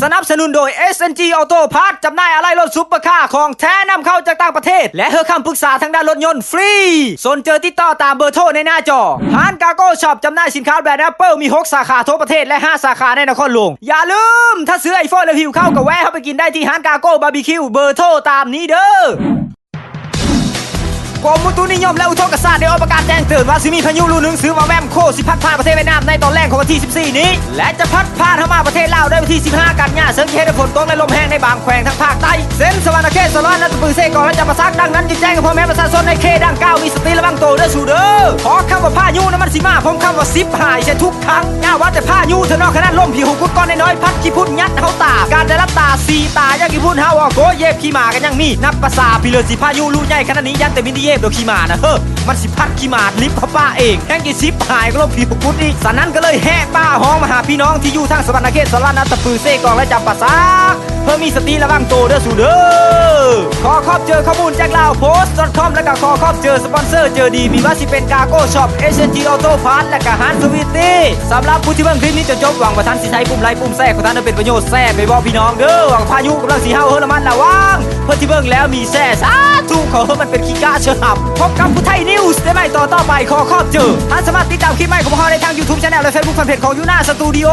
สนับสนุนโดย SNG Auto Parts จำหน่ายอะไหล่รถซุปเปอร์คาร์ของแท้นำเข้าจากต่างประเทศและให้คำปรึกษาทางด้านรถยนต์ฟรีสนเจอติดต่อตามเบอร์โทรในหน้าจอร้านกาโก้ช็อปจำหน่ายสินค้าแบรนด์ Apple มี6สาขาทั่วประเทศและ5สาขาในนครหลวงอย่าลืมถ้าซื้อ iPhone แล้วหิวข้าวก็แวะเข้าไปกินได้ที่ร้านกาโก้บาร์บีคิวเบอร์โทรตามนี้เด้อกรมอุตุนิยมและอุทกศาสตร์ได้ออกประกาศแจ้งเตือนว่าสิมีพายุลูกหนึ่งซื้อมาแวมโคสิพัดผ่านประเทศเวียดนามในตอนแรกของวันที่14นี้และจะพัดผ่านเข้ามาประเทศลาวในวันที่15กันยายนซึ่งเหตุฝนตกและลมแห้งในบางแขวงทางภาคใต้เส้นสวรรณเขตสลอนนัตปือเซกองและจับประซักดังนั้นจึงแจ้งกับพ่อแม่ประชาชนในเขตดังกล่าวมีสติระวังตัวเด้อสู่เด้อขอคำว่าพายุนั้นมันสิมาผมคำว่าซิปหายใช่ทุกครั้งย่าว่าแต่พายุเธอนอกขนาดลมผิวกุดก้อนน้อยพัดขี้พุ่นยัดเฮาตาการได้รับตา4ตาอย่างขี้พุ่นเฮาโกเย็บขี้หมากันยังมีนับภาษาพี่เลือสิพายุลูกใหญ่ขนาดนี้ยันแต่มินิเย็บโดยขี้หมานะมันสิพัดขี้หมาดลิฟต์เขาป้าเองแห้งกี่ซิปหายก็ลบผิวกุดอีกสันนั้นก็เลยแห่ป้าห้องมาหาพี่น้องที่อยู่ทางสวรรณเขตสลอนนัตปือเซกองและจับประซักเพื่อมีสติระวังตัวเด้อสู่เด้อขอขอบเจอข้อมูลจากลาวโพสต์ .com และก็ขอขอบเจอสปอนเซอร์เจอดีมีว่าสิเป็นกาโก้ช็อป SNG Auto Parts และก็ฮันสวิตตี้สำหรับผู้ที่เบิ่งคลิปนี้จนจบหวังว่าท่านสิใช้ปุ่มไลค์ปุ่มแทรกของท่านจะเป็นประโยชน์แทรกไปบอกพี่น้องเด้อหวังพายุกำลังสิเฮาระมัดระวังเพื่อที่เบิ่งแล้วมีแทรกสาธุขอให้มันเป็นขี้กะเชื่อหับพบกับผู้ไทยนิวส์ได้ไหมต่อไปขอขอบเจอท่านสามารถติดตามคลิปใหม่ของเราในทาง YouTube Channel และ Facebook Fanpage ของยูน่าสตูดิโอ